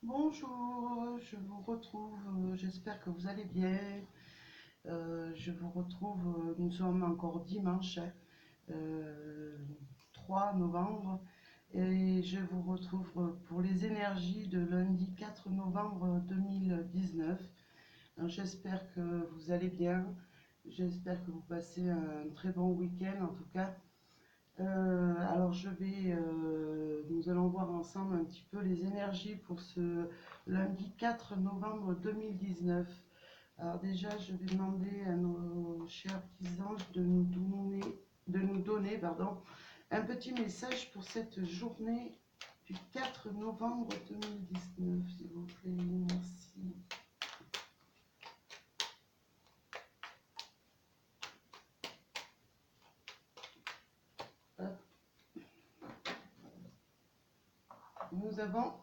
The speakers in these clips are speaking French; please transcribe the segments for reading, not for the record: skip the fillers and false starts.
Bonjour, je vous retrouve, j'espère que vous allez bien. Je vous retrouve, nous sommes encore dimanche, hein, euh, 3 novembre, et je vous retrouve pour les énergies de lundi 4 novembre 2019. J'espère que vous allez bien, j'espère que vous passez un très bon week-end en tout cas. Alors nous allons voir ensemble un petit peu les énergies pour ce lundi 4 novembre 2019. Alors déjà, je vais demander à nos chers petits anges de nous donner, un petit message pour cette journée du 4 novembre 2019, s'il vous plaît. Merci. Hop. Nous avons,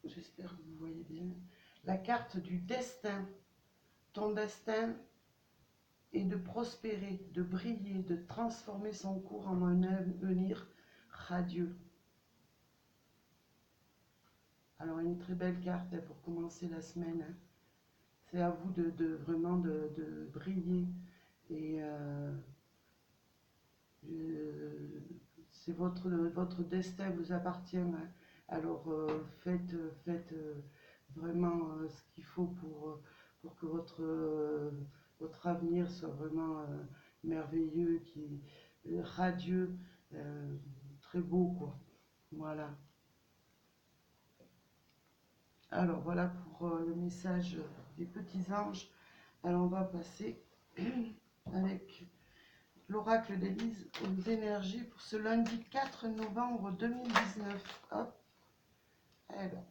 j'espère que vous voyez bien, la carte du destin. Ton destin est de prospérer, de briller, de transformer son cours en un avenir radieux. Alors une très belle carte pour commencer la semaine, hein. C'est à vous vraiment de briller et c'est votre destin vous appartient, hein. Alors faites vraiment ce qu'il faut pour que votre avenir soit vraiment merveilleux, radieux, euh, très beau quoi. Voilà. Alors voilà pour le message des petits anges. Alors on va passer avec l'oracle d'Élise aux énergies pour ce lundi 4 novembre 2019. Hop. Alors,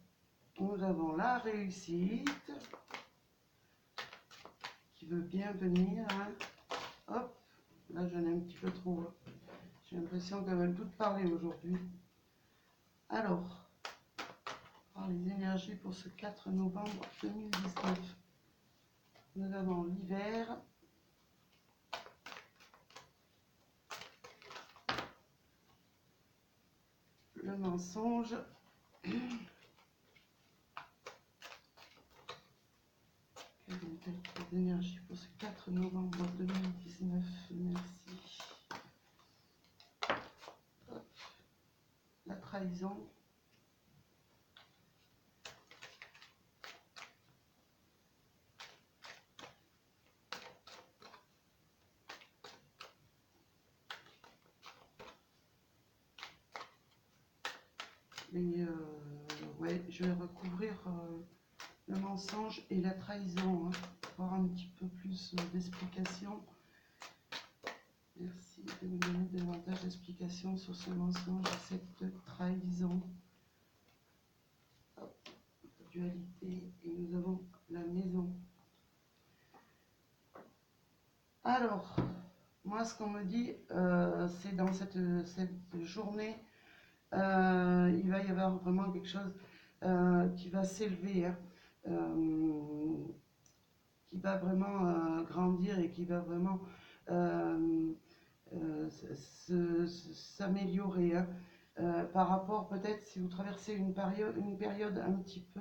nous avons la réussite qui veut bien venir, hein. Hop. Là j'en ai un petit peu trop, hein. J'ai l'impression qu'elles veulent toutes parler aujourd'hui. Alors, voir les énergies pour ce 4 novembre 2019. Nous avons l'hiver, le mensonge, quelles sont les énergies pour ce 4 novembre 2019. Merci. Hop. La trahison, et ouais, je vais recouvrir le mensonge et la trahison, hein, pour avoir un petit peu plus d'explications. Merci de me donner davantage d'explications sur ce mensonge et cette trahison. Hop, dualité, et nous avons la maison. Alors, moi ce qu'on me dit, c'est dans cette journée, il va y avoir vraiment quelque chose qui va s'élever, hein, qui va vraiment grandir et qui va vraiment euh, s'améliorer, hein. Par rapport peut-être si vous traversez une période un petit peu,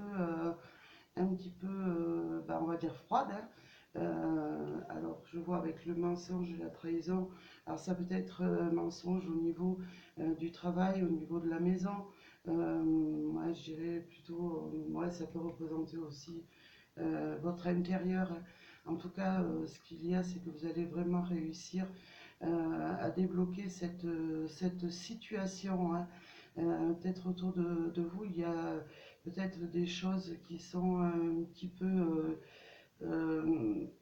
on va dire froide, hein. Alors je vois avec le mensonge et la trahison, alors ça peut être mensonge au niveau du travail, au niveau de la maison. Moi je dirais plutôt, moi ça peut représenter aussi votre intérieur, hein. En tout cas, ce qu'il y a, c'est que vous allez vraiment réussir à débloquer cette situation, hein. Peut-être autour de vous, il y a peut-être des choses qui sont un petit peu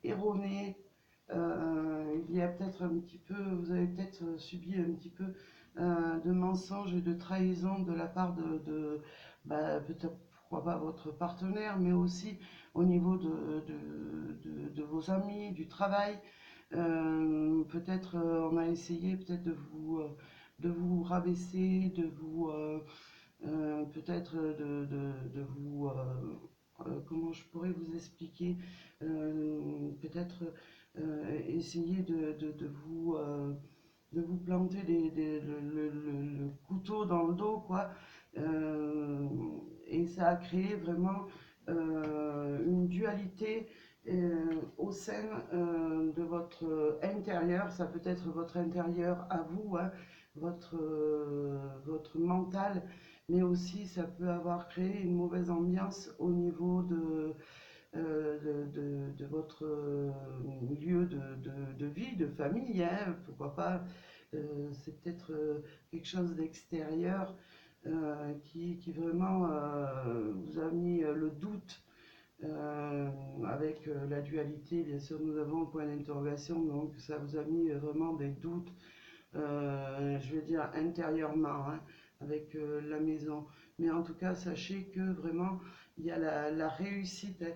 erronées. Il y a peut-être un petit peu, vous avez peut-être subi un petit peu de mensonges et de trahison de la part peut-être pourquoi pas votre partenaire, mais aussi au niveau de vos amis, du travail. Peut-être on a essayé peut-être de vous rabaisser, peut-être de vous comment je pourrais vous expliquer, peut-être essayer de vous planter le couteau dans le dos, quoi. Et ça a créé vraiment une dualité au sein de votre intérieur. Ça peut être votre intérieur à vous, hein, votre mental, mais aussi ça peut avoir créé une mauvaise ambiance au niveau de votre lieu de vie, de famille, hein, pourquoi pas. C'est peut-être quelque chose d'extérieur qui vraiment vous a mis le doute avec la dualité. Bien sûr, nous avons un point d'interrogation, donc ça vous a mis vraiment des doutes, je vais dire intérieurement, hein, avec la maison. Mais en tout cas, sachez que vraiment, il y a la réussite, hein.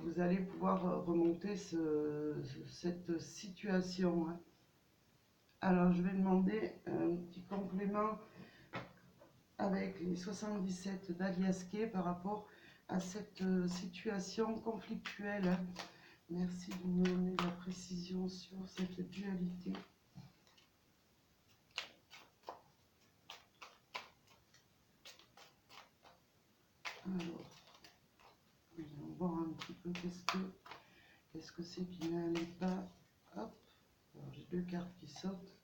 Vous allez pouvoir remonter cette situation, hein. Alors, je vais demander un petit complément avec les 77 d'Aliasquet par rapport à cette situation conflictuelle, hein. Merci de me donner la précision sur cette dualité. Alors, voyons voir un petit peu qu'est-ce que c'est qui n'allait pas. Hop, alors j'ai deux cartes qui sautent.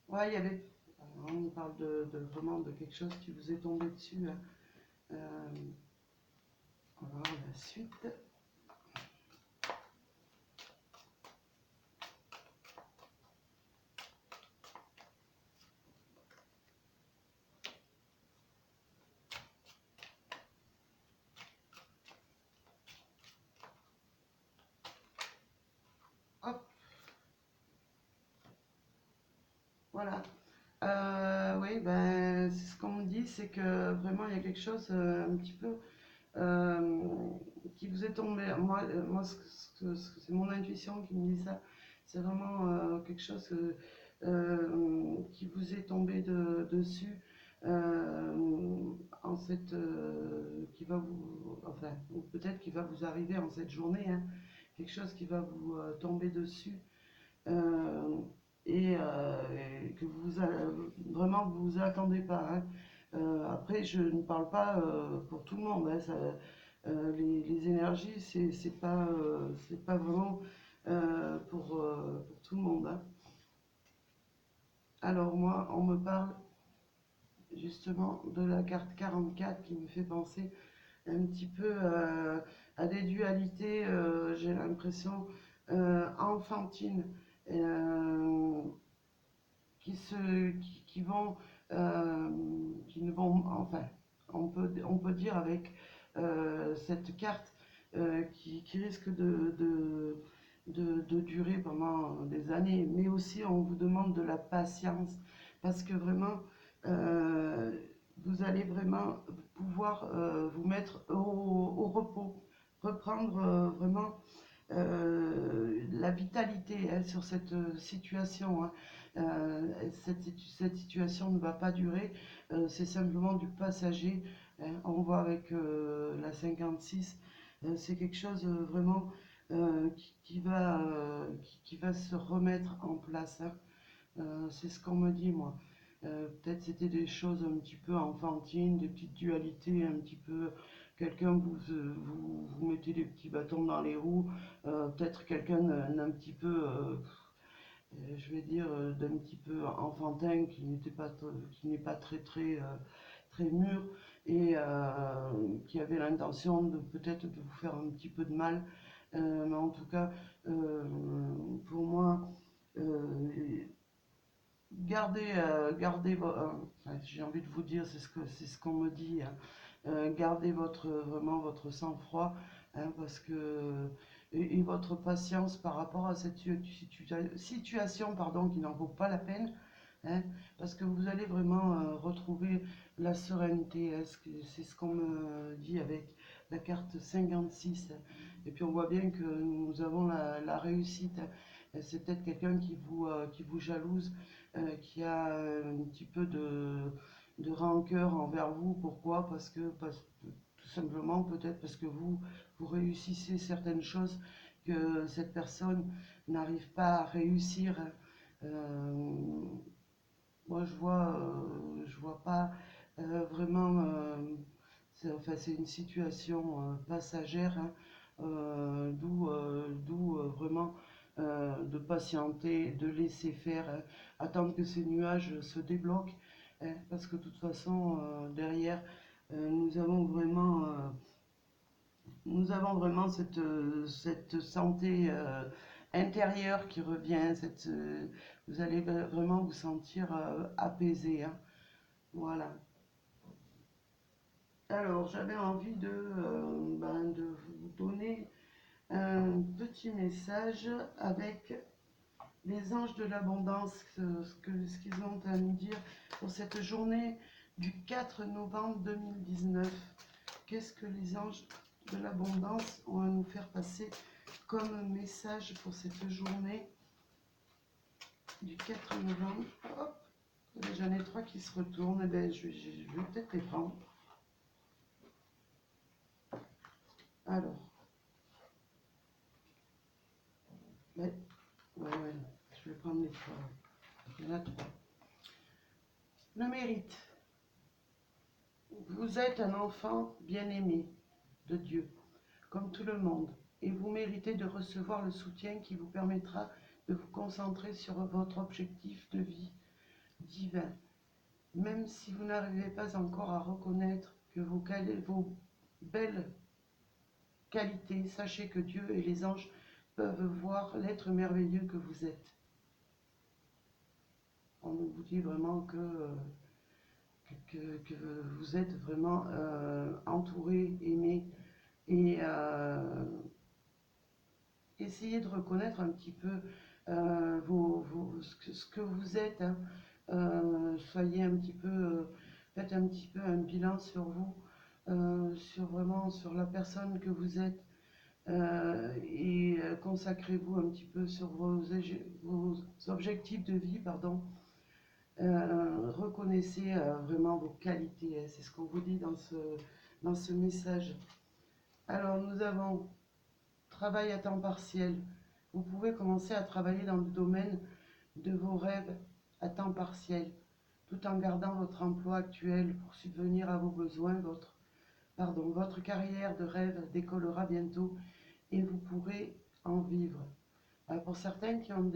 Ouais, il y avait. Alors, on parle vraiment de quelque chose qui vous est tombé dessus, hein. On va voir la suite. Hop, voilà. Oui, ben, c'est ce qu'on me dit, c'est que vraiment il y a quelque chose un petit peu euh, qui vous est tombé. Moi c'est mon intuition qui me dit ça. C'est vraiment quelque chose qui vous est tombé dessus, en cette, qui va vous, enfin, ou peut-être qui va vous arriver en cette journée, hein. Quelque chose qui va vous tomber dessus. euh, et que vraiment vous vous attendez pas, hein. Après, je ne parle pas pour tout le monde, hein, les énergies, c'est pas vraiment pour tout le monde, hein. Alors moi, on me parle justement de la carte 44 qui me fait penser un petit peu à des dualités, j'ai l'impression, enfantines. Euh, qui vont, euh, qui ne vont, enfin, on peut dire avec cette carte qui risque de durer pendant des années, mais aussi on vous demande de la patience, parce que vraiment, euh, vous allez vraiment pouvoir vous mettre au repos, reprendre vraiment la vitalité, hein, sur cette situation, hein. Cette situation ne va pas durer, c'est simplement du passager, hein. On voit avec la 56, c'est quelque chose vraiment qui va se remettre en place, hein. C'est ce qu'on me dit, moi. Peut-être c'était des choses un petit peu enfantines, des petites dualités, un petit peu. Quelqu'un vous mettez des petits bâtons dans les roues, peut-être quelqu'un d'un petit peu, je vais dire, d'un petit peu enfantin qui n'est pas très mûr, et qui avait l'intention de peut-être de vous faire un petit peu de mal. Mais en tout cas, euh, pour moi, euh, enfin, j'ai envie de vous dire, c'est ce qu'on me dit, hein. Gardez vraiment votre sang-froid, hein, parce que et votre patience par rapport à cette situation, pardon, qui n'en vaut pas la peine, hein, parce que vous allez vraiment retrouver la sérénité, hein. C'est ce qu'on me dit avec la carte 56, hein. Et puis on voit bien que nous avons la réussite, hein. C'est peut-être quelqu'un qui vous jalouse, qui a un petit peu de rancœur envers vous. Pourquoi? Tout simplement, peut-être parce que vous réussissez certaines choses que cette personne n'arrive pas à réussir. Euh, Moi, je vois pas. Vraiment, c'est une situation passagère, hein, d'où vraiment de patienter, de laisser faire, hein, attendre que ces nuages se débloquent, hein, parce que de toute façon, derrière, nous avons vraiment cette santé intérieure qui revient, vous allez vraiment vous sentir apaisé, hein, voilà. Alors, j'avais envie de vous donner un petit message avec les anges de l'abondance, ce qu'ils ont à nous dire pour cette journée du 4 novembre 2019. Qu'est-ce que les anges de l'abondance ont à nous faire passer comme message pour cette journée du 4 novembre? Hop, j'en ai trois qui se retournent, eh ben, je vais peut-être les prendre. Alors, ouais, ouais, je vais prendre les trois. Il y en a trois. Le mérite. Vous êtes un enfant bien-aimé de Dieu, comme tout le monde, et vous méritez de recevoir le soutien qui vous permettra de vous concentrer sur votre objectif de vie divin. Même si vous n'arrivez pas encore à reconnaître que vos belles qualités, sachez que Dieu et les anges peuvent voir l'être merveilleux que vous êtes. On vous dit vraiment que vous êtes vraiment entouré, aimé, et essayez de reconnaître un petit peu ce que vous êtes, hein. Soyez un petit peu, faites un petit peu un bilan sur vous, sur la personne que vous êtes, et consacrez-vous un petit peu sur vos objectifs de vie, pardon. Reconnaissez vraiment vos qualités, hein, c'est ce qu'on vous dit dans ce message. Alors nous avons travail à temps partiel. Vous pouvez commencer à travailler dans le domaine de vos rêves à temps partiel, tout en gardant votre emploi actuel pour subvenir à vos besoins. Votre carrière de rêve décollera bientôt et vous pourrez en vivre. Pour certains qui ont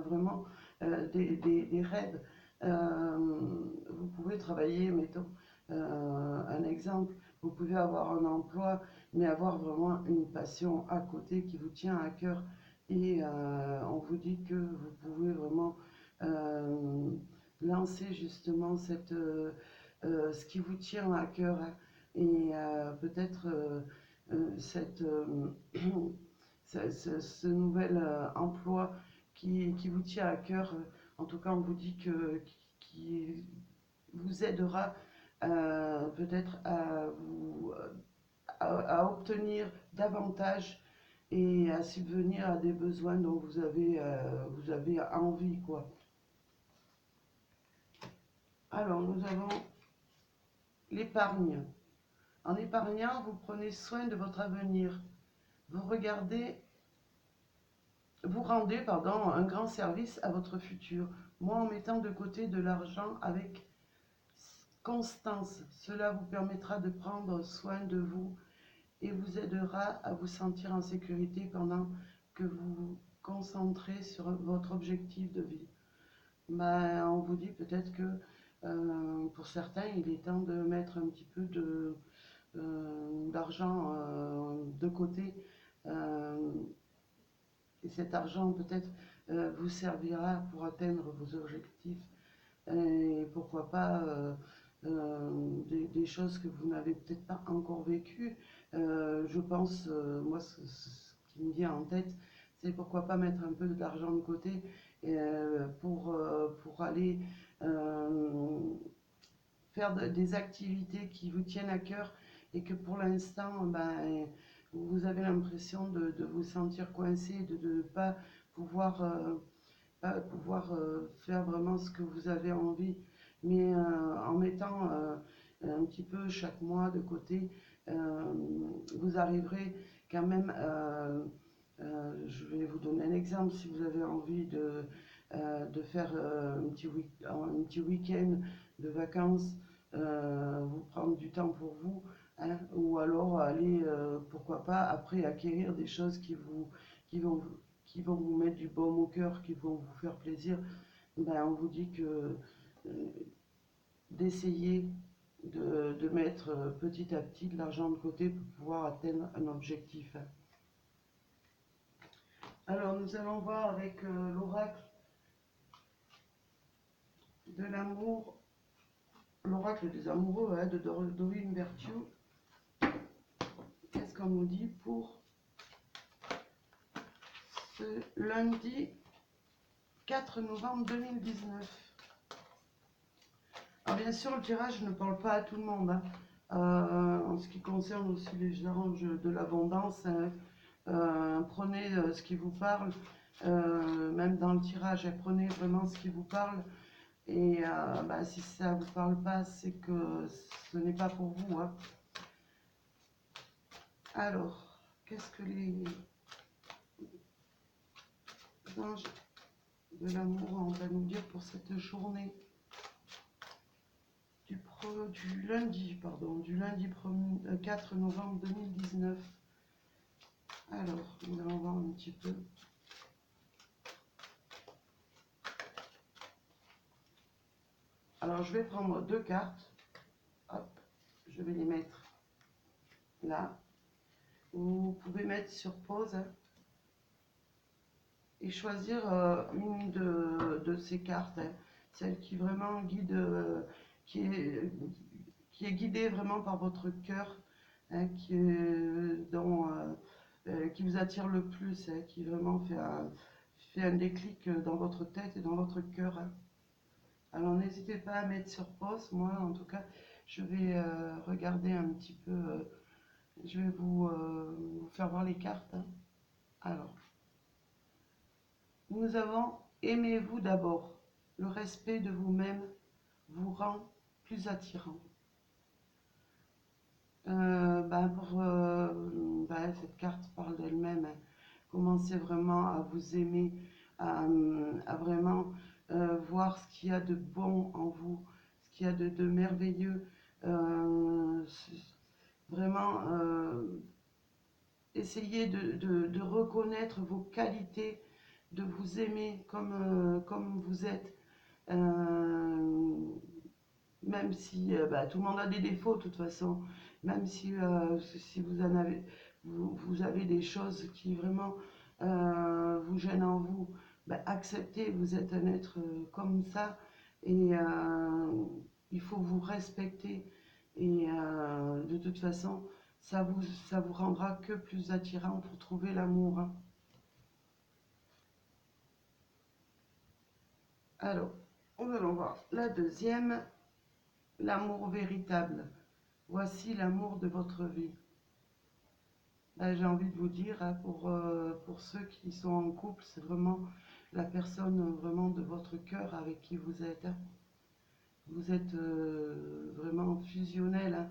vraiment des rêves, vous pouvez travailler, mettons un exemple, vous pouvez avoir un emploi, mais avoir vraiment une passion à côté qui vous tient à cœur. Et on vous dit que vous pouvez vraiment lancer justement ce qui vous tient à cœur, hein, et peut-être cette ce nouvel emploi qui vous tient à cœur. En tout cas, on vous dit qui vous aidera peut-être à obtenir davantage et à subvenir à des besoins dont vous avez envie, quoi. Alors, nous avons l'épargne. En épargnant, vous prenez soin de votre avenir. Vous rendez un grand service à votre futur. Moi, en mettant de côté de l'argent avec constance, cela vous permettra de prendre soin de vous et vous aidera à vous sentir en sécurité pendant que vous vous concentrez sur votre objectif de vie. On vous dit peut-être que pour certains, il est temps de mettre un petit peu d'argent de côté. Et cet argent peut-être vous servira pour atteindre vos objectifs. Et pourquoi pas des choses que vous n'avez peut-être pas encore vécues. Je pense, moi, ce qui me vient en tête, c'est pourquoi pas mettre un peu d'argent de côté pour aller faire des activités qui vous tiennent à cœur et que pour l'instant, vous avez l'impression de vous sentir coincé, de ne pas pouvoir, faire vraiment ce que vous avez envie. Mais en mettant un petit peu chaque mois de côté, vous arriverez quand même, je vais vous donner un exemple, si vous avez envie de faire un petit week-end de vacances vous prendre du temps pour vous, hein, ou alors aller, pourquoi pas, après acquérir des choses qui vont, qui vont vous mettre du baume au cœur, qui vont vous faire plaisir. Ben, on vous dit que d'essayer de mettre petit à petit de l'argent de côté pour pouvoir atteindre un objectif, hein. Alors nous allons voir avec l'oracle de l'amour, l'oracle des amoureux, hein, de Doreen Virtue. Qu'est-ce qu'on nous dit pour ce lundi 4 novembre 2019? Alors bien sûr, le tirage ne parle pas à tout le monde, hein. En ce qui concerne aussi les anges de l'abondance, hein, prenez ce qui vous parle, même dans le tirage, hein, prenez vraiment ce qui vous parle. Et bah, si ça ne vous parle pas, c'est que ce n'est pas pour vous, hein. Alors, qu'est-ce que les anges de l'amour ont à nous dire pour cette journée du lundi, pardon, du lundi 4 novembre 2019? Alors, nous allons voir un petit peu. Alors, je vais prendre deux cartes. Hop, je vais les mettre là. Vous pouvez mettre sur pause, hein, et choisir une de ces cartes, hein, celle qui vraiment guide, qui est guidée vraiment par votre cœur, hein, qui vous attire le plus, hein, qui vraiment fait un déclic dans votre tête et dans votre cœur, hein. Alors n'hésitez pas à mettre sur pause. Moi en tout cas je vais regarder un petit peu, je vais vous faire voir les cartes, hein. Alors, nous avons aimez-vous d'abord. Le respect de vous-même vous rend plus attirant. Cette carte parle d'elle-même, hein. Commencez vraiment à vous aimer, à vraiment voir ce qu'il y a de bon en vous, ce qu'il y a de merveilleux. Euh, Vraiment, essayez de reconnaître vos qualités, de vous aimer comme vous êtes. Euh, Même si tout le monde a des défauts de toute façon, même si vous avez des choses qui vraiment vous gênent en vous, acceptez, vous êtes un être comme ça, et il faut vous respecter, et de toute façon ça vous rendra que plus attirant pour trouver l'amour, hein. Alors, nous allons voir la deuxième. L'amour véritable. Voici l'amour de votre vie. J'ai envie de vous dire, hein, pour ceux qui sont en couple, c'est vraiment la personne vraiment de votre cœur avec qui vous êtes, hein. Vous êtes vraiment fusionnel, hein.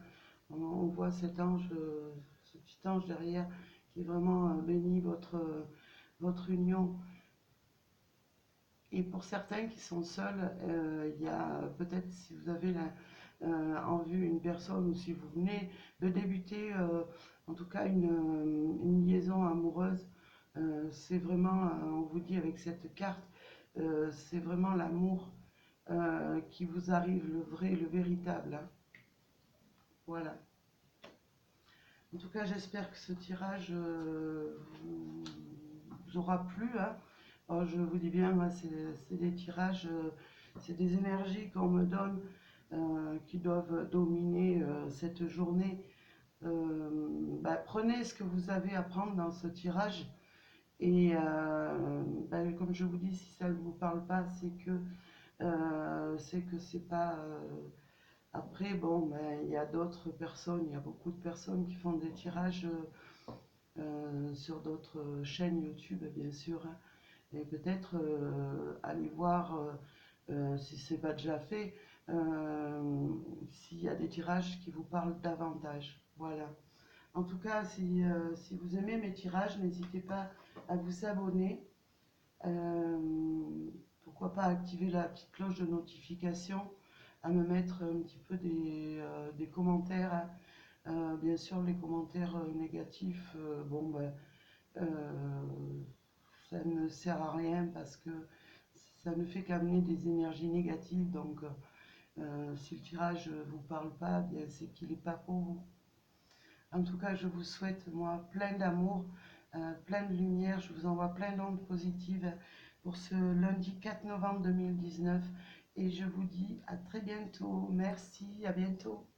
On voit cet ange, ce petit ange derrière qui vraiment bénit votre union. Et pour certains qui sont seuls, il y a peut-être, si vous avez en vue une personne, ou si vous venez de débuter en tout cas une liaison amoureuse, c'est vraiment, on vous dit avec cette carte, c'est vraiment l'amour qui vous arrive, le vrai, le véritable, hein. Voilà. En tout cas, j'espère que ce tirage vous aura plu, hein. Alors, je vous dis bien, moi, c'est des tirages, c'est des énergies qu'on me donne qui doivent dominer cette journée. Prenez ce que vous avez à prendre dans ce tirage, et comme je vous dis, si ça ne vous parle pas, c'est que c'est pas. Après, bon, il y a d'autres personnes, il y a beaucoup de personnes qui font des tirages sur d'autres chaînes YouTube, bien sûr, hein. Et peut-être aller voir si c'est pas déjà fait, s'il y a des tirages qui vous parlent davantage. Voilà. En tout cas, si vous aimez mes tirages, n'hésitez pas à vous abonner. Pourquoi pas activer la petite cloche de notification à me mettre un petit peu des commentaires, hein. Bien sûr, les commentaires négatifs, bon, ben, ça ne sert à rien parce que ça ne fait qu'amener des énergies négatives. Donc, si le tirage ne vous parle pas, bien c'est qu'il n'est pas pour vous. En tout cas, je vous souhaite, moi, plein d'amour, plein de lumière. Je vous envoie plein d'ondes positives pour ce lundi 4 novembre 2019. Et je vous dis à très bientôt. Merci, à bientôt.